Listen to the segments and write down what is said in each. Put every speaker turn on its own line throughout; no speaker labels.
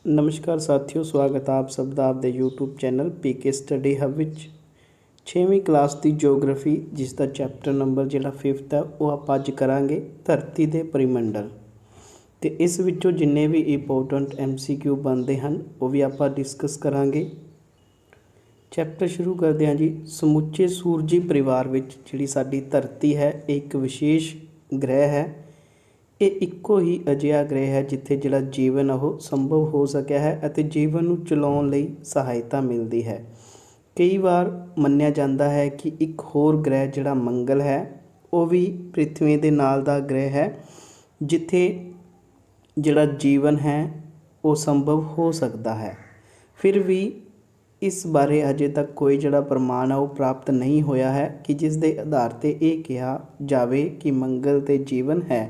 नमस्कार साथियों, स्वागत है आप सब का आपके YouTube channel PK study hub विच 6वीं क्लास की जोग्राफी जिसका चैप्टर नंबर जिहड़ा 5th है वो आप अज करांगे धरती के परिमंडल। तो इस विचों जिन्ने भी इंपोर्टेंट MCQ बनते हैं वो भी आप डिस्कस करांगे। चैप्टर शुरू करते हैं जी। समुचे सूरजी परिवार विच जिहड़ी साडी धरती है एक विशेष ग्रह है। ये इक्को ही अजिहा ग्रह है जिथे जिहड़ा जीवन वो संभव हो सकिया है अते जीवन नूं चलाउण लई सहायता मिलती है। कई बार मन्निया जाता है कि एक होर ग्रह जिहड़ा मंगल है वो भी पृथ्वी दे नाल दा ग्रह है जिथे जिहड़ा जीवन है वो संभव हो सकता है। फिर भी इस बारे अजे तक कोई जिहड़ा प्रमाण है वो प्राप्त नहीं होया है कि जिस दे आधार ते ये कहा जावे कि मंगल ते जीवन है।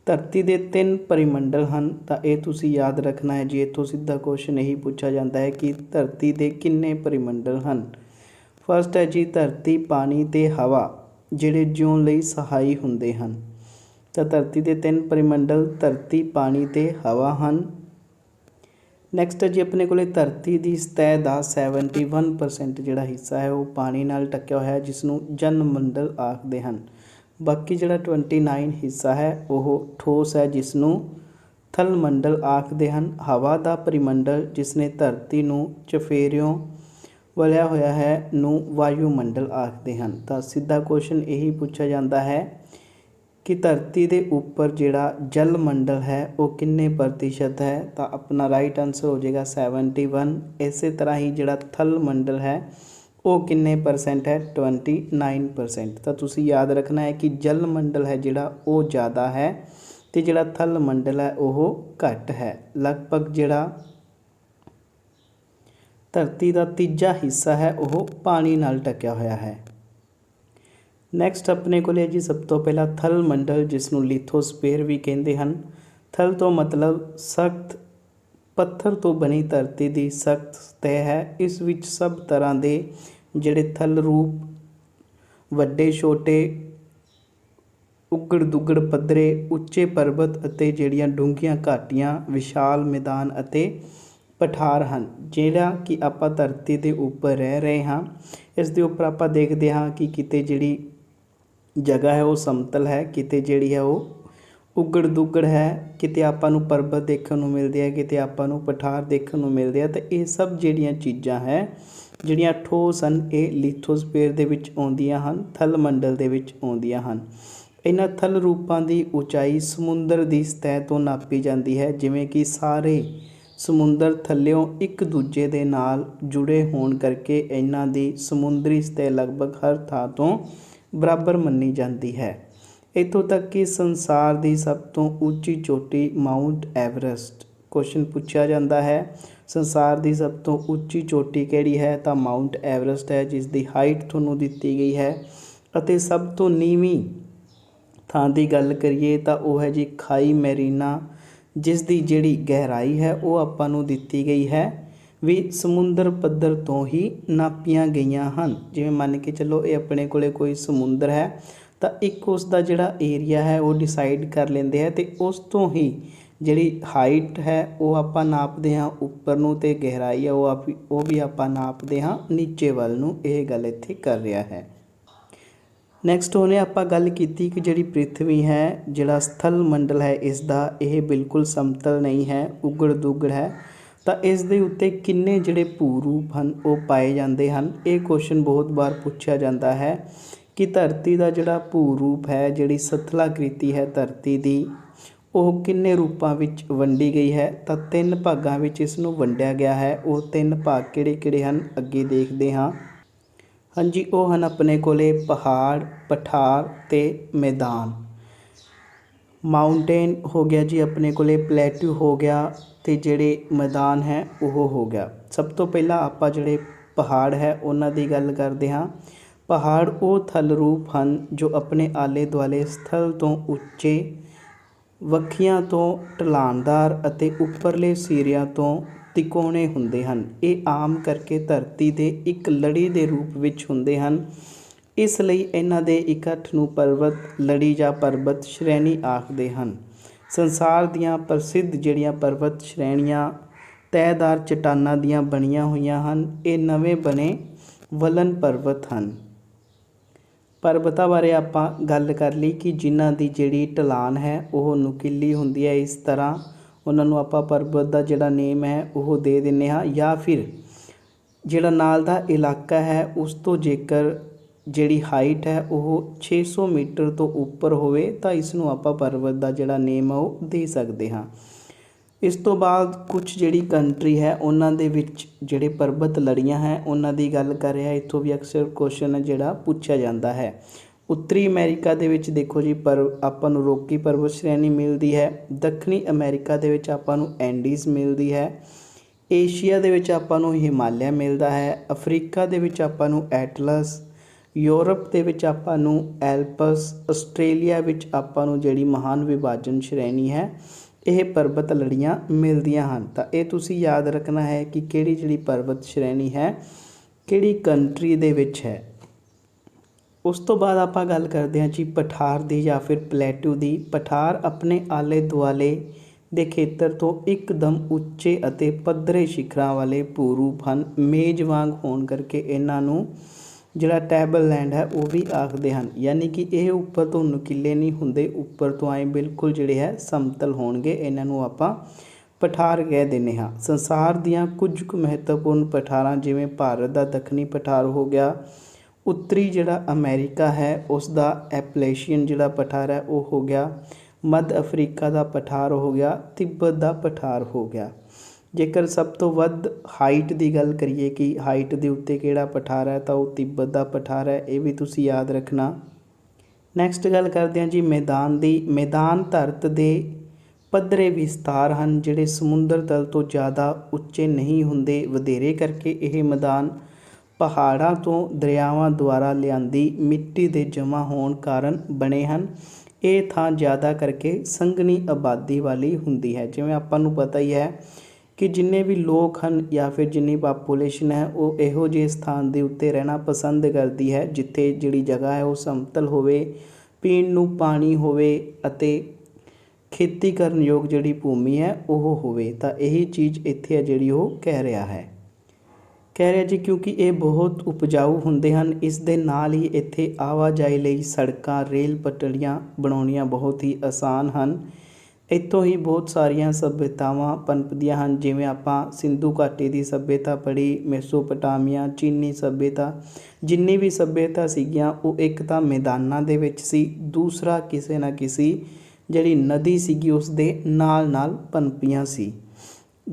धरती के 3 परिमंडल हैं तो ये तुसी याद रखना है जी। इतों सीधा क्वेश्चन यही पूछा जाता है कि धरती के किन्ने परिमंडल हैं। फर्स्ट है जी धरती, पानी ते हवा जिहड़े जिउण लई सहाई हुंदे हैं। तो धरती के 3 परिमंडल धरती, पानी ते हवा हैं। नैक्सट है जी अपने को धरती की सतह का 71% जिहड़ा हिस्सा है वो पानी नाल ढकिया होया है जिसनों जल मंडल आखते हैं। बाकी जिहड़ा 29 हिस्सा है वह ठोस है जिसनों थल मंडल आखते हैं। हवा का परिमंडल जिसने धरती नूं चफेरियों वलिया होया है नूं वायुमंडल आखते हैं। तो सीधा क्वेश्चन यही पूछा जाता है कि धरती के उपर जिहड़ा जल मंडल है वो किन्ने प्रतिशत है। तो अपना राइट आंसर हो जाएगा 71। इस तरह ही जिहड़ा थल मंडल है वो किन्ने परसेंट है 29%। तो तुसी याद रखना है कि जल मंडल है जिहड़ा वो ज़्यादा है तो जिहड़ा थल मंडल है वो घट है। लगभग जिहड़ा धरती का तीजा हिस्सा है वो पानी नाल ढकिया होया है। नैक्सट अपने को जी सब तो पहला थल मंडल जिसनों लिथोस्फेयर भी कहते हैं। थल तो मतलब सख्त पत्थर तो बनी धरती की सख्त सतह है। इस विच सब तरह के जिहड़े थल रूप वड्डे छोटे उगड़ दुगड़ पद्धरे उच्चे पर्वत अते जिहड़ियां डूंघियां घाटियां विशाल मैदान अते पठार हैं जिहड़ा कि आपां धरती के उपर रह रहे हाँ। इस दे उपर आपां देखते हाँ कि किते जिहड़ी जगह है वो समतल है, किते जिहड़ी है वो उगड़ दुगड़ है, किते आपां नूं पर्वत देखण नूं मिलदे है, किते आपां नूं पठार देखण नूं मिलदे है। तो ये सब जिहड़ियां चीज़ां है जिहड़ियां ठोस हैं ये लिथोस्फेयर दे विच आउंदियां हन, थल मंडल दे विच आउंदियां हन। इन्हां थल रूपां की उचाई समुंदर की सतह तो नापी जाती है जिवें कि सारे समुंदर थल्लियों एक दूजे दे नाल जुड़े होण करके इन्हां दी समुंदरी सतह लगभग हर थां तो बराबर मन्नी जाती है। इत्थों तक कि संसार की सब तो उच्ची चोटी माउंट एवरेस्ट क्वेश्चन पूछा जाता है संसार की सब तो उच्ची चोटी किहड़ी है तो माउंट एवरेस्ट है जिसकी हाइट तुहानूं दित्ती गई है। अते सब तो नीवीं थां की गल करिए तो वह है जी खाई मैरीना जिसकी जिहड़ी गहराई है वो आपां नूं दित्ती गई है भी समुंदर पद्धर तो ही नापियां गईयां हन। जिवें मन के चलो ये अपने कोले कोई समुंदर है तो एक उसका जिहड़ा एरिया है वो डिसाइड कर लेंदे है तो उस तो ही जिहड़ी हाइट है वो आपां नापदे हाँ उपर नूं ते गहराई है वो भी आपां नापदे हाँ नीचे वल नूं। ये गल इत्थे कर रहा है। नैक्सट होने आपां गल कीती कि जिहड़ी पृथ्वी है जिहड़ा स्थल मंडल है इसका यह बिल्कुल समतल नहीं है, उगड़ दुगड़ है। तो इस दे उत्ते किन्ने जिहड़े भूरूप हैं वो पाए जाते हैं। ये क्वेश्चन बहुत बार पूछा जाता है कि धरती का जिहड़ा भूरूप है जिहड़ी सतलाकृति है धरती की वो किन्ने रूपां विच वंडी गई है। तो 3 भागां विच इसनूं वंडिया गया है। वो 3 भाग किहड़े-किहड़े हैं अगे देखते हाँ। हाँ जी वो हैं अपने कोले पहाड़, पठार ते मैदान। माउंटेन हो गया जी अपने कोले, प्लेट्यू हो गया ते जिहड़े मैदान है वो हो गया। सब तो पहला आपां जिहड़े पहाड़ है उन्हां दी गल करते हाँ। पहाड़ वो थल रूप हैं जो अपने आले दुआले स्थल तो उच्चे, वखियां तो ढलानदार अते उपरले सिरिਆਂ तो तिकोने हुंदे हैं। ये आम करके धरती के एक लड़ी के रूप विच हुंदे हैं। इसलिए इन्हां दे इकट्ठ नूं पर्वत लड़ी जां पर्वत श्रेणी आखते हैं। संसार दीयां प्रसिद्ध जिहड़ियां पर्वत श्रेणियां ਤੈਅਦਾਰ ਚਟਾਨਾਂ ਦੀਆਂ ਬਣੀਆਂ ਹੋਈਆਂ ਹਨ। ਇਹ ਨਵੇਂ ਬਣੇ ਵਲਨ ਪਰਬਤ ਹਨ। ਪਰਬਤਾਂ ਬਾਰੇ ਆਪਾਂ ਗੱਲ ਕਰ ਲਈ ਕਿ ਜਿਨ੍ਹਾਂ ਦੀ ਜਿਹੜੀ ਢਲਾਨ ਹੈ ਉਹ ਨੁਕੀਲੀ ਹੁੰਦੀ ਹੈ। ਇਸ ਤਰ੍ਹਾਂ ਉਹਨਾਂ ਨੂੰ ਆਪਾਂ ਪਰਬਤ ਦਾ ਜਿਹੜਾ ਨੇਮ ਹੈ ਉਹ ਦੇ ਦਿੰਦੇ ਹਾਂ। ਜਾਂ ਫਿਰ ਜਿਹੜਾ ਨਾਲ ਦਾ ਇਲਾਕਾ ਹੈ ਉਸ ਤੋਂ ਜੇਕਰ ਜਿਹੜੀ ਹਾਈਟ ਹੈ ਉਹ 600 ਮੀਟਰ ਤੋਂ ਉੱਪਰ ਹੋਵੇ ਤਾਂ ਇਸ ਨੂੰ ਆਪਾਂ ਪਰਬਤ ਦਾ ਜਿਹੜਾ ਨੇਮ ਹੈ ਉਹ ਦੇ ਸਕਦੇ ਹਾਂ। ਇਸ ਤੋਂ ਬਾਅਦ ਕੁਝ ਜਿਹੜੀ ਕੰਟਰੀ ਹੈ ਉਹਨਾਂ ਦੇ ਵਿੱਚ ਜਿਹੜੇ ਪਰਬਤ ਲੜੀਆਂ ਹੈ ਉਹਨਾਂ ਦੀ ਗੱਲ ਕਰ ਰਿਹਾ। ਇੱਥੋਂ ਵੀ ਅਕਸਰ ਕੁਐਸਚਨ ਹੈ ਜਿਹੜਾ ਪੁੱਛਿਆ ਜਾਂਦਾ ਹੈ। ਉੱਤਰੀ ਅਮਰੀਕਾ ਦੇ ਵਿੱਚ ਦੇਖੋ ਜੀ ਆਪਾਂ ਨੂੰ ਰੋਕੀ ਪਰਬਤ ਸ਼੍ਰੇਣੀ ਮਿਲਦੀ ਹੈ। ਦੱਖਣੀ ਅਮਰੀਕਾ ਦੇ ਵਿੱਚ ਆਪਾਂ ਨੂੰ ਐਂਡੀਜ਼ ਮਿਲਦੀ ਹੈ। ਏਸ਼ੀਆ ਦੇ ਵਿੱਚ ਆਪਾਂ ਨੂੰ ਹਿਮਾਲਿਆ ਮਿਲਦਾ ਹੈ। ਅਫਰੀਕਾ ਦੇ ਵਿੱਚ ਆਪਾਂ ਨੂੰ ਐਟਲਸ, ਯੂਰਪ ਦੇ ਵਿੱਚ ਆਪਾਂ ਨੂੰ ਐਲਪਸ, ਆਸਟ੍ਰੇਲੀਆ ਵਿੱਚ ਆਪਾਂ ਨੂੰ ਜਿਹੜੀ ਮਹਾਨ ਵਿਭਾਜਨ ਸ਼੍ਰੇਣੀ ਹੈ ਇਹ ਪਰਬਤ ਲੜੀਆਂ ਮਿਲਦੀਆਂ ਹਨ। ਤਾਂ ਇਹ ਤੁਸੀਂ ਯਾਦ ਰੱਖਣਾ ਹੈ ਕਿ ਕਿਹੜੀ ਜਿਹੜੀ ਪਰਬਤ ਸ਼੍ਰੇਣੀ ਹੈ ਕਿਹੜੀ ਕੰਟਰੀ ਦੇ ਵਿੱਚ ਹੈ। ਉਸ ਤੋਂ ਬਾਅਦ ਆਪਾਂ ਗੱਲ ਕਰਦੇ ਹਾਂ ਜੀ ਪਠਾਰ ਦੀ ਜਾਂ ਫਿਰ ਪਲੇਟੂ ਦੀ। ਪਠਾਰ ਆਪਣੇ ਆਲੇ ਦੁਆਲੇ ਦੇ ਖੇਤਰ ਤੋਂ ਇੱਕਦਮ ਉੱਚੇ ਅਤੇ ਪੱਧਰੇ ਸਿਖਰਾਂ ਵਾਲੇ ਭੂ-ਰੂਪ ਹਨ। ਮੇਜ਼ ਵਾਂਗ ਹੋਣ ਕਰਕੇ ਇਹਨਾਂ ਨੂੰ ਜਿਹੜਾ ਟੇਬਲ ਲੈਂਡ ਹੈ ਉਹ ਵੀ ਆਖਦੇ ਹਨ। ਯਾਨੀ ਕਿ ਇਹ ਉੱਪਰ ਤੋਂ ਨੁਕੀਲੇ ਨਹੀਂ ਹੁੰਦੇ, ਉੱਪਰ ਤੋਂ ਆਏ ਬਿਲਕੁਲ ਜਿਹੜੇ ਹੈ ਸਮਤਲ ਹੋਣਗੇ। ਇਹਨਾਂ ਨੂੰ ਆਪਾਂ ਪਠਾਰ ਕਹਿ ਦਿੰਦੇ ਹਾਂ। ਸੰਸਾਰ ਦੀਆਂ ਕੁਝ ਕੁ ਮਹੱਤਵਪੂਰਨ ਪਠਾਰਾਂ ਜਿਵੇਂ ਭਾਰਤ ਦਾ ਦੱਖਣੀ ਪਠਾਰ ਹੋ ਗਿਆ, ਉੱਤਰੀ ਜਿਹੜਾ ਅਮਰੀਕਾ ਹੈ ਉਸ ਦਾ ਐਪਲੇਸ਼ੀਅਨ ਜਿਹੜਾ ਪਠਾਰ ਹੈ ਉਹ ਹੋ ਗਿਆ, ਮੱਧ ਅਫਰੀਕਾ ਦਾ ਪਠਾਰ ਹੋ ਗਿਆ, ਤਿੱਬਤ ਦਾ ਪਠਾਰ ਹੋ ਗਿਆ। ਜੇਕਰ ਸਭ ਤੋਂ ਵੱਧ ਹਾਈਟ ਦੀ ਗੱਲ ਕਰੀਏ ਕਿ ਹਾਈਟ ਦੇ ਉੱਤੇ ਕਿਹੜਾ ਪਠਾਰ ਹੈ ਤਾਂ ਉਹ ਤਿੱਬਤ ਦਾ ਪਠਾਰ ਹੈ। ਇਹ ਵੀ ਤੁਸੀਂ ਯਾਦ ਰੱਖਣਾ। ਨੈਕਸਟ ਗੱਲ ਕਰਦੇ ਹਾਂ ਜੀ ਮੈਦਾਨ ਦੀ। ਮੈਦਾਨ ਧਰਤ ਦੇ ਪੱਧਰੇ ਵਿਸਤਾਰ ਹਨ ਜਿਹੜੇ ਸਮੁੰਦਰ ਤਲ ਤੋਂ ਜ਼ਿਆਦਾ ਉੱਚੇ ਨਹੀਂ ਹੁੰਦੇ। ਵਧੇਰੇ ਕਰਕੇ ਇਹ ਮੈਦਾਨ ਪਹਾੜਾਂ ਤੋਂ ਦਰਿਆਵਾਂ ਦੁਆਰਾ ਲਿਆਂਦੀ ਮਿੱਟੀ ਦੇ ਜਮ੍ਹਾਂ ਹੋਣ ਕਾਰਨ ਬਣੇ ਹਨ। ਇਹ ਥਾਂ ਜ਼ਿਆਦਾ ਕਰਕੇ ਸੰਘਣੀ ਆਬਾਦੀ ਵਾਲੀ ਹੁੰਦੀ ਹੈ। ਜਿਵੇਂ ਆਪਾਂ ਨੂੰ ਪਤਾ ਹੀ ਹੈ ਕਿ ਜਿੰਨੇ ਵੀ ਲੋਕ ਹਨ ਜਾਂ ਫਿਰ ਜਿੰਨੀ ਪਾਪੂਲੇਸ਼ਨ ਹੈ ਉਹ ਇਹੋ ਜਿਹੇ ਸਥਾਨ ਦੇ ਉੱਤੇ ਰਹਿਣਾ ਪਸੰਦ ਕਰਦੀ ਹੈ ਜਿੱਥੇ ਜਿਹੜੀ ਜਗ੍ਹਾ ਹੈ ਉਹ ਸਮਤਲ ਹੋਵੇ, ਪੀਣ ਨੂੰ ਪਾਣੀ ਹੋਵੇ ਅਤੇ ਖੇਤੀ ਕਰਨ ਯੋਗ ਜਿਹੜੀ ਭੂਮੀ ਹੈ ਉਹ ਹੋਵੇ। ਤਾਂ ਇਹੀ ਚੀਜ਼ ਇੱਥੇ ਹੈ ਜਿਹੜੀ ਉਹ ਕਹਿ ਰਿਹਾ ਜੀ ਕਿਉਂਕਿ ਇਹ ਬਹੁਤ ਉਪਜਾਊ ਹੁੰਦੇ ਹਨ। ਇਸ ਦੇ ਨਾਲ ਹੀ ਇੱਥੇ ਆਵਾਜਾਈ ਲਈ ਸੜਕਾਂ, ਰੇਲ ਪਟੜੀਆਂ ਬਣਾਉਣੀਆਂ ਬਹੁਤ ਹੀ ਆਸਾਨ ਹਨ। ਇੱਥੋਂ ਹੀ ਬਹੁਤ ਸਾਰੀਆਂ ਸੱਭਿਅਤਾਵਾਂ ਪਨਪਦੀਆਂ ਹਨ। ਜਿਵੇਂ ਆਪਾਂ ਸਿੰਧੂ ਘਾਟੀ ਦੀ ਸੱਭਿਅਤਾ ਪੜ੍ਹੀ, ਮੈਸੋਪੋਟਾਮੀਆ, ਚੀਨੀ ਸੱਭਿਅਤਾ, ਜਿੰਨੀ ਵੀ ਸੱਭਿਅਤਾ ਸੀਗੀਆਂ ਉਹ ਇੱਕ ਤਾਂ ਮੈਦਾਨਾਂ ਦੇ ਵਿੱਚ ਸੀ, ਦੂਸਰਾ ਕਿਸੇ ਨਾ ਕਿਸੇ ਜਿਹੜੀ ਨਦੀ ਸੀਗੀ ਉਸ ਦੇ ਨਾਲ ਨਾਲ ਪਨਪੀਆਂ ਸੀ।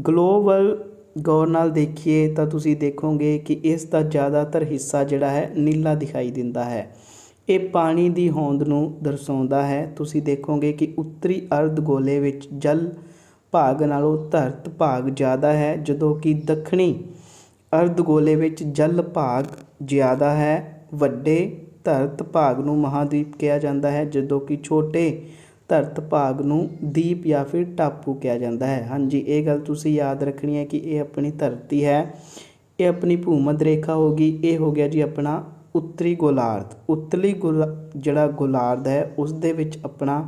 ਗਲੋਬਲ ਗੌਰ ਨਾਲ ਦੇਖੀਏ ਤਾਂ ਤੁਸੀਂ ਦੇਖੋਗੇ ਕਿ ਇਸ ਦਾ ਜ਼ਿਆਦਾਤਰ ਹਿੱਸਾ ਜਿਹੜਾ ਹੈ ਨੀਲਾ ਦਿਖਾਈ ਦਿੰਦਾ ਹੈ। ਇਹ ਪਾਣੀ ਦੀ ਹੋਂਦ ਨੂੰ ਦਰਸਾਉਂਦਾ ਹੈ। ਤੁਸੀਂ ਦੇਖੋਗੇ ਕਿ ਉੱਤਰੀ ਅਰਧ ਗੋਲੇ ਵਿੱਚ ਜਲ ਭਾਗ ਨਾਲੋਂ ਧਰਤ ਭਾਗ ਜ਼ਿਆਦਾ ਹੈ, ਜਦੋਂ ਕਿ ਦੱਖਣੀ ਅਰਧ ਗੋਲੇ ਵਿੱਚ ਜਲ ਭਾਗ ਜ਼ਿਆਦਾ ਹੈ। ਵੱਡੇ ਧਰਤ ਭਾਗ ਨੂੰ ਮਹਾਂਦੀਪ ਕਿਹਾ ਜਾਂਦਾ ਹੈ, ਜਦੋਂ ਕਿ ਛੋਟੇ ਧਰਤ ਭਾਗ ਨੂੰ ਦੀਪ ਜਾਂ ਫਿਰ ਟਾਪੂ ਕਿਹਾ ਜਾਂਦਾ ਹੈ। ਹਾਂਜੀ, ਇਹ ਗੱਲ ਤੁਸੀਂ ਯਾਦ ਰੱਖਣੀ ਹੈ ਕਿ ਇਹ ਆਪਣੀ ਧਰਤੀ ਹੈ, ਇਹ ਆਪਣੀ ਭੂਮੱਧ ਰੇਖਾ ਹੋ ਗਈ। ਇਹ ਹੋ ਗਿਆ ਜੀ ਆਪਣਾ ਉੱਤਰੀ ਗੋਲਾਰਧ। ਜਿਹੜਾ ਗੋਲਾਰਧ ਹੈ ਉਸ ਦੇ ਵਿੱਚ ਆਪਣਾ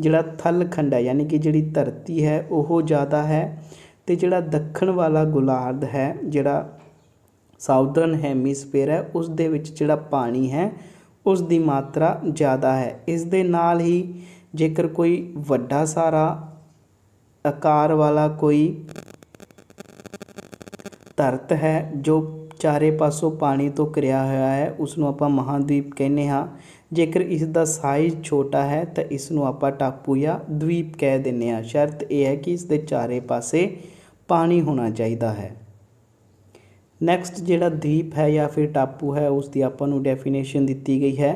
ਜਿਹੜਾ ਥਲ ਖੰਡ ਹੈ ਯਾਨੀ ਕਿ ਜਿਹੜੀ ਧਰਤੀ ਹੈ ਉਹ ਜ਼ਿਆਦਾ ਹੈ, ਅਤੇ ਜਿਹੜਾ ਦੱਖਣ ਵਾਲਾ ਗੋਲਾਰਧ ਹੈ ਜਿਹੜਾ ਸਾਊਦਰਨ ਹੈਮੀਸਫੇਅਰ ਹੈ ਉਸ ਦੇ ਵਿੱਚ ਜਿਹੜਾ ਪਾਣੀ ਹੈ ਉਸ ਦੀ ਮਾਤਰਾ ਜ਼ਿਆਦਾ ਹੈ। ਇਸ ਦੇ ਨਾਲ ਹੀ ਜੇਕਰ ਕੋਈ ਵੱਡਾ ਸਾਰਾ ਆਕਾਰ ਵਾਲਾ ਕੋਈ ਧਰਤ ਹੈ ਜੋ ਚਾਰੇ ਪਾਸੋਂ ਪਾਣੀ ਤੋਂ ਘਿਰਿਆ ਹੋਇਆ ਹੈ ਉਸ ਨੂੰ ਆਪਾਂ ਮਹਾਂਦੀਪ ਕਹਿੰਦੇ ਹਾਂ। ਜੇਕਰ ਇਸ ਦਾ ਸਾਈਜ਼ ਛੋਟਾ ਹੈ ਤਾਂ ਇਸ ਨੂੰ ਆਪਾਂ ਟਾਪੂ ਜਾਂ ਦਵੀਪ ਕਹਿ ਦਿੰਦੇ ਹਾਂ। ਸ਼ਰਤ ਇਹ ਹੈ ਕਿ ਇਸ ਦੇ ਚਾਰੇ ਪਾਸੇ ਪਾਣੀ ਹੋਣਾ ਚਾਹੀਦਾ ਹੈ। ਨੈਕਸਟ ਜਿਹੜਾ ਦੀਪ ਹੈ ਜਾਂ ਫਿਰ ਟਾਪੂ ਹੈ ਉਸ ਦੀ ਆਪਾਂ ਨੂੰ ਡੈਫੀਨੇਸ਼ਨ ਦਿੱਤੀ ਗਈ ਹੈ।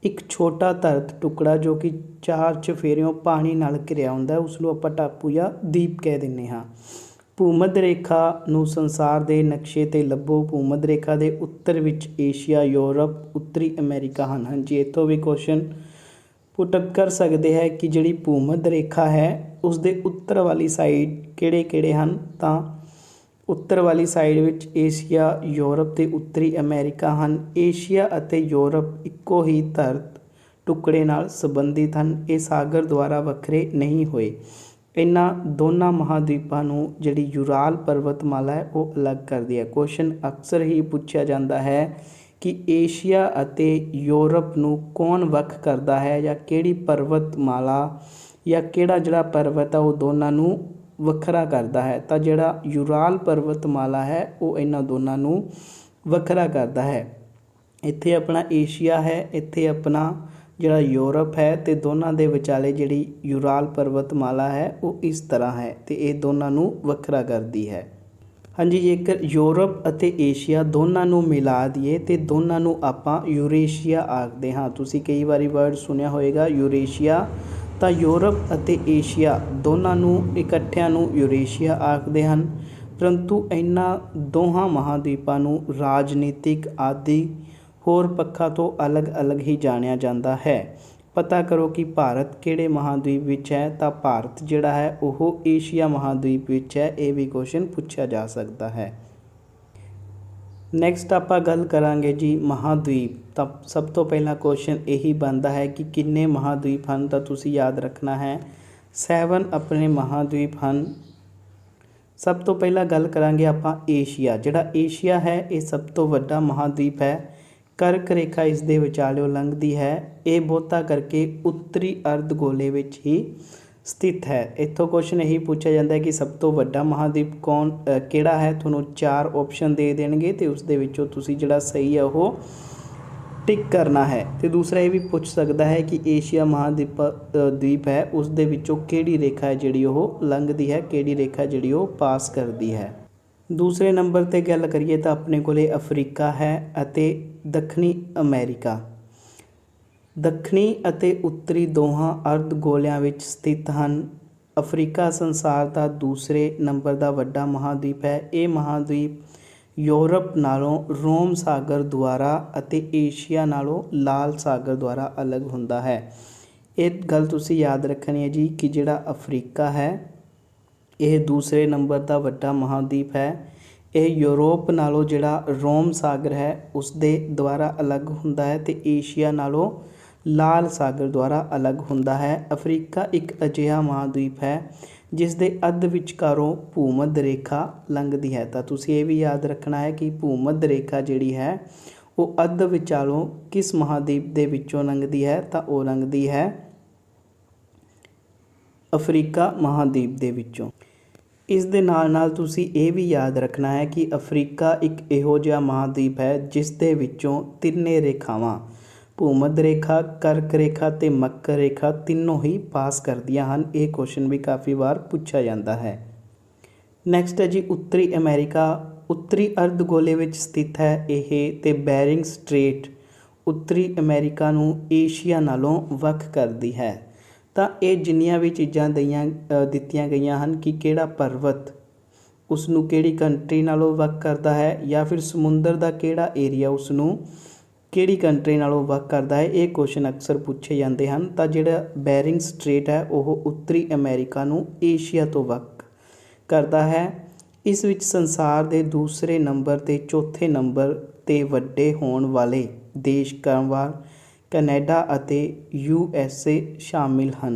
ਇੱਕ ਛੋਟਾ ਧਰਤ ਟੁਕੜਾ ਜੋ ਕਿ 4 ਚੁਫੇਰਿਓਂ ਪਾਣੀ ਨਾਲ ਘਿਰਿਆ ਹੁੰਦਾ ਉਸ ਨੂੰ ਆਪਾਂ ਟਾਪੂ ਜਾਂ ਦੀਪ ਕਹਿ ਦਿੰਦੇ ਹਾਂ। ਭੂਮੱਧ ਰੇਖਾ ਨੂੰ ਸੰਸਾਰ ਦੇ ਨਕਸ਼ੇ 'ਤੇ ਲੱਭੋ। ਭੂਮੱਧ ਰੇਖਾ ਦੇ ਉੱਤਰ ਵਿੱਚ ਏਸ਼ੀਆ, ਯੂਰਪ, ਉੱਤਰੀ ਅਮਰੀਕਾ ਹਨ। ਹਾਂਜੀ, ਇੱਥੋਂ ਵੀ ਕੁਐਸਚਨ ਪੁੱਟ ਅਪ ਕਰ ਸਕਦੇ ਹੈ ਕਿ ਜਿਹੜੀ ਭੂਮੱਧ ਰੇਖਾ ਹੈ ਉਸ ਦੇ ਉੱਤਰ ਵਾਲੀ ਸਾਈਡ ਕਿਹੜੇ ਕਿਹੜੇ ਹਨ। ਤਾਂ ਉੱਤਰ ਵਾਲੀ ਸਾਈਡ ਵਿੱਚ ਏਸ਼ੀਆ, ਯੂਰਪ ਅਤੇ ਉੱਤਰੀ ਅਮਰੀਕਾ ਹਨ। ਏਸ਼ੀਆ ਅਤੇ ਯੂਰਪ ਇੱਕੋ ਹੀ ਧਰਤ ਟੁਕੜੇ ਨਾਲ ਸੰਬੰਧਿਤ ਹਨ। ਇਹ ਸਾਗਰ ਦੁਆਰਾ ਵੱਖਰੇ ਨਹੀਂ ਹੋਏ। ਇਹਨਾਂ ਦੋਨਾਂ ਮਹਾਂਦੀਪਾਂ ਨੂੰ ਜਿਹੜੀ ਯੂਰਾਲ ਪਰਬਤਮਾਲਾ ਹੈ ਉਹ ਅਲੱਗ ਕਰਦੀ ਹੈ। ਕੁਐਸਚਨ ਅਕਸਰ ਹੀ ਪੁੱਛਿਆ ਜਾਂਦਾ ਹੈ ਕਿ ਏਸ਼ੀਆ ਅਤੇ ਯੂਰਪ ਨੂੰ ਕੌਣ ਵੱਖ ਕਰਦਾ ਹੈ, ਜਾਂ ਕਿਹੜੀ ਪਰਬਤਮਾਲਾ ਜਾਂ ਕਿਹੜਾ ਜਿਹੜਾ ਪਰਬਤ ਆ ਉਹ ਦੋਨਾਂ ਨੂੰ ਵੱਖਰਾ ਕਰਦਾ ਹੈ। ਤਾਂ ਜਿਹੜਾ ਯੂਰਾਲ ਪਰਬਤਮਾਲਾ ਹੈ ਉਹ ਇਹਨਾਂ ਦੋਨਾਂ ਨੂੰ ਵੱਖਰਾ ਕਰਦਾ ਹੈ। ਇੱਥੇ ਆਪਣਾ ਏਸ਼ੀਆ ਹੈ, ਇੱਥੇ ਆਪਣਾ ਜਿਹੜਾ ਯੂਰਪ ਹੈ, ਅਤੇ ਦੋਨਾਂ ਦੇ ਵਿਚਾਲੇ ਜਿਹੜੀ ਯੂਰਾਲ ਪਰਬਤਮਾਲਾ ਹੈ ਉਹ ਇਸ ਤਰ੍ਹਾਂ ਹੈ, ਅਤੇ ਇਹ ਦੋਨਾਂ ਨੂੰ ਵੱਖਰਾ ਕਰਦੀ ਹੈ। ਹਾਂਜੀ, ਜੇਕਰ ਯੂਰਪ ਅਤੇ ਏਸ਼ੀਆ ਦੋਨਾਂ ਨੂੰ ਮਿਲਾ ਦਈਏ ਅਤੇ ਦੋਨਾਂ ਨੂੰ ਆਪਾਂ ਯੂਰੇਸ਼ੀਆ ਆਖਦੇ ਹਾਂ। ਤੁਸੀਂ ਕਈ ਵਾਰੀ ਵਰਡ ਸੁਣਿਆ ਹੋਵੇਗਾ ਯੂਰੇਸ਼ੀਆ। ਤਾਂ ਯੂਰਪ ਅਤੇ ਏਸ਼ੀਆ ਦੋਨਾਂ ਨੂੰ ਇਕੱਠਿਆਂ ਨੂੰ ਯੂਰੇਸ਼ੀਆ ਆਖਦੇ ਹਨ। ਪਰੰਤੂ ਇਹਨਾਂ ਦੋਹਾਂ ਮਹਾਂਦੀਪਾਂ ਨੂੰ ਰਾਜਨੀਤਿਕ ਆਦਿ ਹੋਰ ਪੱਖਾਂ ਤੋਂ ਅਲੱਗ-ਅਲੱਗ ਹੀ ਜਾਣਿਆ ਜਾਂਦਾ ਹੈ। ਪਤਾ ਕਰੋ ਕਿ ਭਾਰਤ ਕਿਹੜੇ ਮਹਾਂਦੀਪ ਵਿੱਚ ਹੈ। ਤਾਂ ਭਾਰਤ ਜਿਹੜਾ ਹੈ ਉਹ ਏਸ਼ੀਆ ਮਹਾਂਦੀਪ ਵਿੱਚ ਹੈ। ਇਹ ਵੀ ਕੁਐਸਚਨ ਪੁੱਛਿਆ ਜਾ ਸਕਦਾ ਹੈ। ਨੈਕਸਟ ਆਪਾਂ ਗੱਲ ਕਰਾਂਗੇ ਜੀ ਮਹਾਂਦੀਪ। ਤਾਂ ਸਭ ਤੋਂ ਪਹਿਲਾਂ ਕੁਐਸਚਨ ਇਹੀ ਬਣਦਾ ਹੈ ਕਿ ਕਿੰਨੇ ਮਹਾਂਦੀਪ ਹਨ। ਤਾਂ ਤੁਸੀਂ ਯਾਦ ਰੱਖਣਾ ਹੈ 7 ਆਪਣੇ ਮਹਾਂਦੀਪ ਹਨ। ਸਭ ਤੋਂ ਪਹਿਲਾਂ ਗੱਲ ਕਰਾਂਗੇ ਆਪਾਂ ਏਸ਼ੀਆ। ਜਿਹੜਾ ਏਸ਼ੀਆ ਹੈ ਇਹ ਸਭ ਤੋਂ ਵੱਡਾ ਮਹਾਂਦੀਪ ਹੈ। ਕਰਕ ਰੇਖਾ ਇਸ ਦੇ ਵਿਚਾਲਿਓਂ ਲੰਘਦੀ ਹੈ। ਇਹ ਬਹੁਤਾ ਕਰਕੇ ਉੱਤਰੀ ਅਰਧ ਗੋਲੇ ਵਿੱਚ ਹੀ ਸਥਿਤ ਹੈ। ਇੱਥੋਂ ਕੁਐਸਚਨ ਇਹੀ ਪੁੱਛਿਆ ਜਾਂਦਾ ਹੈ ਕਿ ਸਭ ਤੋਂ ਵੱਡਾ ਮਹਾਂਦੀਪ ਕਿਹੜਾ ਹੈ। ਤੁਹਾਨੂੰ 4 ਆਪਸ਼ਨ ਦੇ ਦੇਣਗੇ ਅਤੇ ਉਸ ਦੇ ਵਿੱਚੋਂ ਤੁਸੀਂ ਜਿਹੜਾ ਸਹੀ ਹੈ ਉਹ ਟਿਕ ਕਰਨਾ ਹੈ। ਅਤੇ ਦੂਸਰਾ ਇਹ ਵੀ ਪੁੱਛ ਸਕਦਾ ਹੈ ਕਿ ਏਸ਼ੀਆ ਦੀਪ ਹੈ ਉਸ ਦੇ ਵਿੱਚੋਂ ਕਿਹੜੀ ਰੇਖਾ ਹੈ ਜਿਹੜੀ ਉਹ ਲੰਘਦੀ ਹੈ, ਕਿਹੜੀ ਰੇਖਾ ਜਿਹੜੀ ਉਹ ਪਾਸ ਕਰਦੀ ਹੈ। ਦੂਸਰੇ ਨੰਬਰ 'ਤੇ ਗੱਲ ਕਰੀਏ ਤਾਂ ਆਪਣੇ ਕੋਲ ਅਫਰੀਕਾ ਹੈ ਅਤੇ ਦੱਖਣੀ ਅਮਰੀਕਾ। ਦੱਖਣੀ ਅਤੇ ਉੱਤਰੀ ਦੋਹਾਂ ਅਰਧ ਗੋਲਿਆਂ ਵਿੱਚ ਸਥਿਤ ਹਨ। ਅਫਰੀਕਾ ਸੰਸਾਰ ਦਾ ਦੂਸਰੇ ਨੰਬਰ ਦਾ ਵੱਡਾ ਮਹਾਂਦੀਪ ਹੈ। ਇਹ ਮਹਾਂਦੀਪ ਯੂਰਪ ਨਾਲੋਂ ਰੋਮ ਸਾਗਰ ਦੁਆਰਾ ਅਤੇ ਏਸ਼ੀਆ ਨਾਲੋਂ ਲਾਲ ਸਾਗਰ ਦੁਆਰਾ ਅਲੱਗ ਹੁੰਦਾ ਹੈ। ਇਹ ਗੱਲ ਤੁਸੀਂ ਯਾਦ ਰੱਖਣੀ ਹੈ ਜੀ ਕਿ ਜਿਹੜਾ ਅਫਰੀਕਾ ਹੈ ਇਹ ਦੂਸਰੇ ਨੰਬਰ ਦਾ ਵੱਡਾ ਮਹਾਂਦੀਪ ਹੈ। ਇਹ ਯੂਰਪ ਨਾਲੋਂ ਜਿਹੜਾ ਰੋਮ ਸਾਗਰ ਹੈ ਉਸ ਦੇ ਦੁਆਰਾ ਅਲੱਗ ਹੁੰਦਾ ਹੈ, ਅਤੇ ਏਸ਼ੀਆ ਨਾਲੋਂ ਲਾਲ ਸਾਗਰ ਦੁਆਰਾ ਅਲੱਗ ਹੁੰਦਾ ਹੈ। ਅਫਰੀਕਾ ਇੱਕ ਅਜਿਹਾ ਮਹਾਂਦੀਪ ਹੈ ਜਿਸ ਦੇ ਅੱਧ ਵਿਚਕਾਰੋਂ ਭੂਮੱਧ ਰੇਖਾ ਲੰਘਦੀ ਹੈ। ਤਾਂ ਤੁਸੀਂ ਇਹ ਵੀ ਯਾਦ ਰੱਖਣਾ ਹੈ ਕਿ ਭੂਮੱਧ ਰੇਖਾ ਜਿਹੜੀ ਹੈ ਉਹ ਅੱਧ ਵਿਚਾਲੋਂ ਕਿਸ ਮਹਾਂਦੀਪ ਦੇ ਵਿੱਚੋਂ ਲੰਘਦੀ ਹੈ। ਤਾਂ ਉਹ ਲੰਘਦੀ ਹੈ ਅਫਰੀਕਾ ਮਹਾਂਦੀਪ ਦੇ ਵਿੱਚੋਂ। ਇਸ ਦੇ ਨਾਲ ਨਾਲ ਤੁਸੀਂ ਇਹ ਵੀ ਯਾਦ ਰੱਖਣਾ ਹੈ ਕਿ ਅਫਰੀਕਾ ਇੱਕ ਇਹੋ ਜਿਹਾ ਮਹਾਂਦੀਪ ਹੈ ਜਿਸ ਦੇ ਵਿੱਚੋਂ ਤਿੰਨੇ ਰੇਖਾਵਾਂ ਭੂਮੱਧ ਰੇਖਾ, ਕਰਕ ਰੇਖਾ ਅਤੇ ਮੱਕਰ ਰੇਖਾ ਤਿੰਨੋਂ ਹੀ ਪਾਸ ਕਰਦੀਆਂ ਹਨ। ਇਹ ਕੁਐਸਚਨ ਵੀ ਕਾਫੀ ਵਾਰ ਪੁੱਛਿਆ ਜਾਂਦਾ ਹੈ। ਨੈਕਸਟ ਹੈ ਜੀ ਉੱਤਰੀ ਅਮਰੀਕਾ। ਉੱਤਰੀ ਅਰਧ ਗੋਲੇ ਵਿੱਚ ਸਥਿਤ ਹੈ ਇਹ, ਅਤੇ ਬੈਰਿੰਗ ਸਟ੍ਰੇਟ ਉੱਤਰੀ ਅਮਰੀਕਾ ਨੂੰ ਏਸ਼ੀਆ ਨਾਲੋਂ ਵੱਖ ਕਰਦੀ ਹੈ। ਤਾਂ ਇਹ ਜਿੰਨੀਆਂ ਵੀ ਚੀਜ਼ਾਂ ਦਿੱਤੀਆਂ ਗਈਆਂ ਹਨ ਕਿ ਕਿਹੜਾ ਪਰਬਤ ਉਸ ਨੂੰ ਕਿਹੜੀ ਕੰਟਰੀ ਨਾਲੋਂ ਵੱਖ ਕਰਦਾ ਹੈ, ਜਾਂ ਫਿਰ ਸਮੁੰਦਰ ਦਾ ਕਿਹੜਾ ਏਰੀਆ ਉਸ ਨੂੰ ਕਿਹੜੀ ਕੰਟਰੀ ਨਾਲੋਂ ਵੱਖ ਕਰਦਾ ਹੈ, ਇਹ ਕੁਐਸਚਨ ਅਕਸਰ ਪੁੱਛੇ ਜਾਂਦੇ ਹਨ। ਤਾਂ ਜਿਹੜਾ ਬੈਰਿੰਗ ਸਟ੍ਰੇਟ ਹੈ ਉਹ ਉੱਤਰੀ ਅਮਰੀਕਾ ਨੂੰ ਏਸ਼ੀਆ ਤੋਂ ਵੱਖ ਕਰਦਾ ਹੈ। ਇਸ ਵਿੱਚ ਸੰਸਾਰ ਦੇ ਦੂਸਰੇ ਨੰਬਰ ਅਤੇ ਚੌਥੇ ਨੰਬਰ 'ਤੇ ਵੱਡੇ ਹੋਣ ਵਾਲੇ ਦੇਸ਼ ਕੈਨੇਡਾ ਅਤੇ USA ਸ਼ਾਮਿਲ ਹਨ।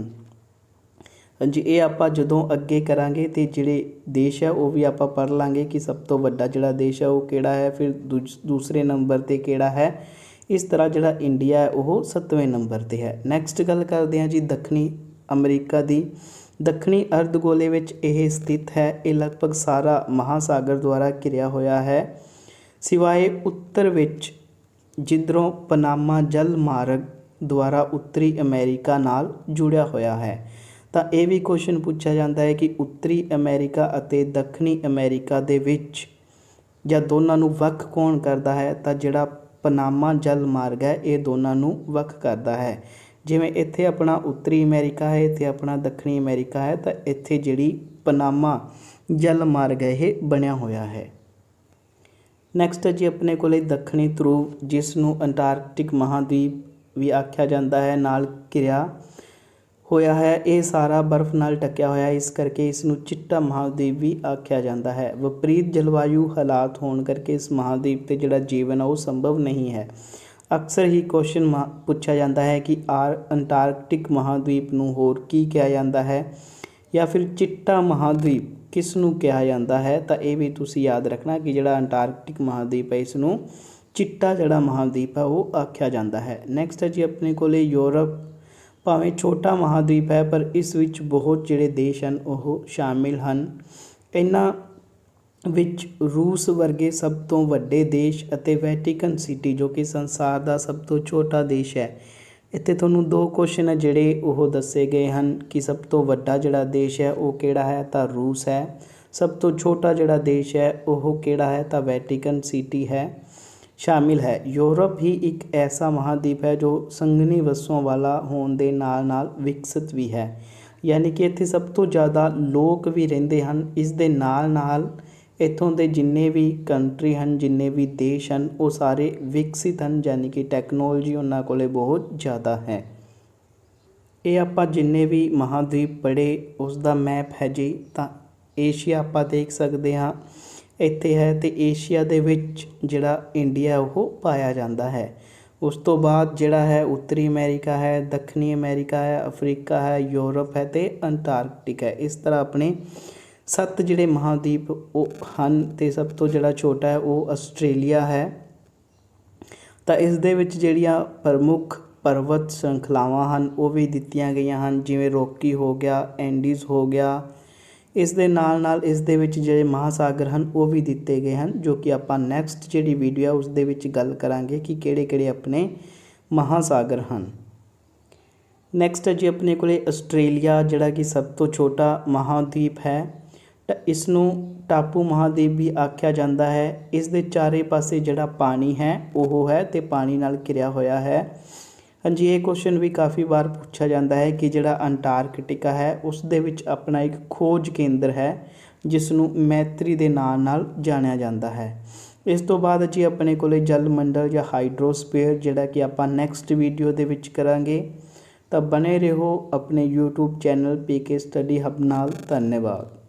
ਹਾਂਜੀ, ਇਹ ਆਪਾਂ ਜਦੋਂ ਅੱਗੇ ਕਰਾਂਗੇ ਅਤੇ ਜਿਹੜੇ ਦੇਸ਼ ਹੈ ਉਹ ਵੀ ਆਪਾਂ ਪੜ੍ਹ ਲਾਂਗੇ ਕਿ ਸਭ ਤੋਂ ਵੱਡਾ ਜਿਹੜਾ ਦੇਸ਼ ਹੈ ਉਹ ਕਿਹੜਾ ਹੈ, ਫਿਰ ਦੂਸਰੇ ਨੰਬਰ 'ਤੇ ਕਿਹੜਾ ਹੈ। ਇਸ ਤਰ੍ਹਾਂ ਜਿਹੜਾ ਇੰਡੀਆ ਹੈ ਉਹ 7ਵੇਂ ਨੰਬਰ 'ਤੇ ਹੈ। ਨੈਕਸਟ ਗੱਲ ਕਰਦੇ ਹਾਂ ਜੀ ਦੱਖਣੀ ਅਮਰੀਕਾ ਦੀ। ਦੱਖਣੀ ਅਰਧ ਗੋਲੇ ਵਿੱਚ ਇਹ ਸਥਿਤ ਹੈ। ਇਹ ਲਗਭਗ ਸਾਰਾ ਮਹਾਸਾਗਰ ਦੁਆਰਾ ਘਿਰਿਆ ਹੋਇਆ ਹੈ, ਸਿਵਾਏ ਉੱਤਰ ਵਿੱਚ ਜਿੱਧਰੋਂ ਪਨਾਮਾ ਜਲ ਮਾਰਗ ਦੁਆਰਾ ਉੱਤਰੀ ਅਮਰੀਕਾ ਨਾਲ ਜੁੜਿਆ ਹੋਇਆ ਹੈ। ਤਾਂ ਇਹ ਵੀ ਕੁਐਸਚਨ ਪੁੱਛਿਆ ਜਾਂਦਾ ਹੈ ਕਿ ਉੱਤਰੀ ਅਮਰੀਕਾ ਅਤੇ ਦੱਖਣੀ ਅਮਰੀਕਾ ਦੇ ਵਿੱਚ ਜਾਂ ਦੋਨਾਂ ਨੂੰ ਵੱਖ ਕੌਣ ਕਰਦਾ ਹੈ। ਤਾਂ ਜਿਹੜਾ ਪਨਾਮਾ ਜਲ ਮਾਰਗ ਹੈ ਇਹ ਦੋਨਾਂ ਨੂੰ ਵੱਖ ਕਰਦਾ ਹੈ। ਜਿਵੇਂ ਇੱਥੇ ਆਪਣਾ ਉੱਤਰੀ ਅਮਰੀਕਾ ਹੈ, ਇੱਥੇ ਆਪਣਾ ਦੱਖਣੀ ਅਮਰੀਕਾ ਹੈ, ਤਾਂ ਇੱਥੇ ਜਿਹੜੀ ਪਨਾਮਾ ਜਲ ਮਾਰਗ ਹੈ ਇਹ ਬਣਿਆ ਹੋਇਆ ਹੈ। ਨੈਕਸਟ ਹੈ ਜੀ ਆਪਣੇ ਕੋਲ ਦੱਖਣੀ ਧਰੁਵ, ਜਿਸ ਨੂੰ ਅੰਟਾਰਕਟਿਕ ਮਹਾਂਦੀਪ ਵੀ ਆਖਿਆ ਜਾਂਦਾ ਹੈ, ਨਾਲ ਘਿਰਿਆ ਹੋਇਆ ਹੈ। ਇਹ ਸਾਰਾ ਬਰਫ਼ ਨਾਲ ਢੱਕਿਆ ਹੋਇਆ, ਇਸ ਕਰਕੇ ਇਸ ਨੂੰ ਚਿੱਟਾ ਮਹਾਂਦੀਪ ਵੀ ਆਖਿਆ ਜਾਂਦਾ ਹੈ। ਵਿਪਰੀਤ ਜਲਵਾਯੂ ਹਾਲਾਤ ਹੋਣ ਕਰਕੇ ਇਸ ਮਹਾਂਦੀਪ 'ਤੇ ਜਿਹੜਾ ਜੀਵਨ ਆ ਉਹ ਸੰਭਵ ਨਹੀਂ ਹੈ। ਅਕਸਰ ਹੀ ਕੁਐਸਚਨ ਪੁੱਛਿਆ ਜਾਂਦਾ ਹੈ ਕਿ ਅੰਟਾਰਕਟਿਕ ਮਹਾਂਦੀਪ ਨੂੰ ਹੋਰ ਕੀ ਕਿਹਾ ਜਾਂਦਾ ਹੈ। ਜਾਂ ਫਿਰ ਚਿੱਟਾ ਮਹਾਂਦੀਪ ਕਿਸ ਨੂੰ ਕਿਹਾ ਜਾਂਦਾ ਹੈ? ਤਾਂ ਇਹ ਵੀ ਤੁਸੀਂ ਯਾਦ ਰੱਖਣਾ ਕਿ ਜਿਹੜਾ ਅੰਟਾਰਕਟਿਕ ਮਹਾਂਦੀਪ ਹੈ ਇਸ ਨੂੰ ਚਿੱਟਾ ਜਿਹੜਾ ਮਹਾਂਦੀਪ ਹੈ ਉਹ ਆਖਿਆ ਜਾਂਦਾ ਹੈ। ਨੈਕਸਟ ਹੈ ਜੀ ਆਪਣੇ ਕੋਲੇ ਯੂਰਪ। ਭਾਵੇਂ ਛੋਟਾ ਮਹਾਂਦੀਪ ਹੈ ਪਰ ਇਸ ਵਿੱਚ ਬਹੁਤ ਜਿਹੜੇ ਦੇਸ਼ ਹਨ ਉਹ ਸ਼ਾਮਿਲ ਹਨ। ਇਹਨਾਂ ਵਿੱਚ ਰੂਸ ਵਰਗੇ ਸਭ ਤੋਂ ਵੱਡੇ ਦੇਸ਼ ਅਤੇ ਵੈਟੀਕਨ ਸਿਟੀ ਜੋ ਕਿ ਸੰਸਾਰ ਦਾ ਸਭ ਤੋਂ ਛੋਟਾ ਦੇਸ਼ ਹੈ। ਇੱਥੇ ਤੁਹਾਨੂੰ 2 ਕੁਐਸਚਨ ਹੈ ਜਿਹੜੇ ਉਹ ਦੱਸੇ ਗਏ ਹਨ ਕਿ ਸਭ ਤੋਂ ਵੱਡਾ ਜਿਹੜਾ ਦੇਸ਼ ਹੈ ਉਹ ਕਿਹੜਾ ਹੈ? ਤਾਂ ਰੂਸ ਹੈ। ਸਭ ਤੋਂ ਛੋਟਾ ਜਿਹੜਾ ਦੇਸ਼ ਹੈ ਉਹ ਕਿਹੜਾ ਹੈ? ਤਾਂ ਵੈਟੀਕਨ ਸਿਟੀ ਹੈ, ਸ਼ਾਮਿਲ ਹੈ। ਯੂਰਪ ਹੀ ਇੱਕ ਐਸਾ ਮਹਾਂਦੀਪ ਹੈ ਜੋ ਸੰਘਣੀ ਵਸੋਂ ਵਾਲਾ ਹੋਣ ਦੇ ਨਾਲ ਨਾਲ ਵਿਕਸਿਤ ਵੀ ਹੈ, ਯਾਨੀ ਕਿ ਇੱਥੇ ਸਭ ਤੋਂ ਜ਼ਿਆਦਾ ਲੋਕ ਵੀ ਰਹਿੰਦੇ ਹਨ। ਇਸ ਦੇ ਨਾਲ ਨਾਲ ਇੱਥੋਂ ਦੇ ਜਿੰਨੇ ਵੀ ਕੰਟਰੀ ਹਨ, ਜਿੰਨੇ ਵੀ ਦੇਸ਼ ਹਨ ਉਹ ਸਾਰੇ ਵਿਕਸਿਤ ਹਨ, ਯਾਨੀ ਕਿ ਟੈਕਨੋਲੋਜੀ ਉਹਨਾਂ ਕੋਲ ਬਹੁਤ ਜ਼ਿਆਦਾ ਹੈ। ਇਹ ਆਪਾਂ ਜਿੰਨੇ ਵੀ ਮਹਾਂਦੀਪ ਪੜ੍ਹੇ ਉਸ ਦਾ ਮੈਪ ਹੈ ਜੀ। ਤਾਂ ਏਸ਼ੀਆ ਆਪਾਂ ਦੇਖ ਸਕਦੇ ਹਾਂ ਇੱਥੇ ਹੈ, ਅਤੇ ਏਸ਼ੀਆ ਦੇ ਵਿੱਚ ਜਿਹੜਾ ਇੰਡੀਆ ਉਹ ਪਾਇਆ ਜਾਂਦਾ ਹੈ। ਉਸ ਤੋਂ ਬਾਅਦ ਜਿਹੜਾ ਹੈ ਉੱਤਰੀ ਅਮਰੀਕਾ ਹੈ, ਦੱਖਣੀ ਅਮਰੀਕਾ ਹੈ, ਅਫਰੀਕਾ ਹੈ, ਯੂਰਪ ਹੈ ਅਤੇ ਅੰਟਾਰਕਟਿਕ ਹੈ। ਇਸ ਤਰ੍ਹਾਂ ਆਪਣੇ 7 ਜਿਹੜੇ ਮਹਾਂਦੀਪ ਉਹ ਹਨ, ਅਤੇ ਸਭ ਤੋਂ ਜਿਹੜਾ ਛੋਟਾ ਹੈ ਉਹ ਆਸਟ੍ਰੇਲੀਆ ਹੈ। ਤਾਂ ਇਸ ਦੇ ਵਿੱਚ ਜਿਹੜੀਆਂ ਪ੍ਰਮੁੱਖ ਪਰਬਤ ਸ਼੍ਰੰਖਲਾਵਾਂ ਹਨ ਉਹ ਵੀ ਦਿੱਤੀਆਂ ਗਈਆਂ ਹਨ, ਜਿਵੇਂ ਰੌਕੀ ਹੋ ਗਿਆ, ਐਂਡੀਜ਼ ਹੋ ਗਿਆ। ਇਸ ਦੇ ਨਾਲ ਨਾਲ ਇਸ ਦੇ ਵਿੱਚ ਜਿਹੜੇ ਮਹਾਸਾਗਰ ਹਨ ਉਹ ਵੀ ਦਿੱਤੇ ਗਏ ਹਨ, ਜੋ ਕਿ ਆਪਾਂ ਨੈਕਸਟ ਜਿਹੜੀ ਵੀਡੀਓ ਉਸ ਦੇ ਵਿੱਚ ਗੱਲ ਕਰਾਂਗੇ ਕਿ ਕਿਹੜੇ ਕਿਹੜੇ ਆਪਣੇ ਮਹਾਸਾਗਰ ਹਨ। ਨੈਕਸਟ ਹੈ ਜੀ ਆਪਣੇ ਕੋਲੇ ਆਸਟ੍ਰੇਲੀਆ, ਜਿਹੜਾ ਕਿ ਸਭ ਤੋਂ ਛੋਟਾ ਮਹਾਂਦੀਪ ਹੈ। ਤਾਂ ਇਸ ਨੂੰ ਟਾਪੂ ਮਹਾਂਦੀਪ ਵੀ ਆਖਿਆ ਜਾਂਦਾ ਹੈ। ਇਸ ਦੇ ਚਾਰੇ ਪਾਸੇ ਜਿਹੜਾ ਪਾਣੀ ਹੈ ਉਹ ਹੈ ਅਤੇ ਪਾਣੀ ਨਾਲ ਘਿਰਿਆ ਹੋਇਆ ਹੈ। ਹਾਂਜੀ, ਇਹ ਕੁਐਸਚਨ ਵੀ ਕਾਫੀ ਵਾਰ ਪੁੱਛਿਆ ਜਾਂਦਾ ਹੈ ਕਿ ਜਿਹੜਾ ਅੰਟਾਰਕਟਿਕਾ ਹੈ ਉਸ ਦੇ ਵਿੱਚ ਆਪਣਾ ਇੱਕ ਖੋਜ ਕੇਂਦਰ ਹੈ ਜਿਸ ਨੂੰ ਮੈਤਰੀ ਦੇ ਨਾਂ ਨਾਲ ਜਾਣਿਆ ਜਾਂਦਾ ਹੈ। ਇਸ ਤੋਂ ਬਾਅਦ ਜੀ ਆਪਣੇ ਕੋਲੇ ਜਲ ਮੰਡਲ ਜਾਂ ਹਾਈਡਰੋਸਫੀਅਰ, ਜਿਹੜਾ ਕਿ ਆਪਾਂ ਨੈਕਸਟ ਵੀਡੀਓ ਦੇ ਵਿੱਚ ਕਰਾਂਗੇ। ਤਾਂ ਬਣੇ ਰਹੋ ਆਪਣੇ YouTube ਚੈਨਲ PK ਸਟੱਡੀ ਹੱਬ ਨਾਲ। ਧੰਨਵਾਦ।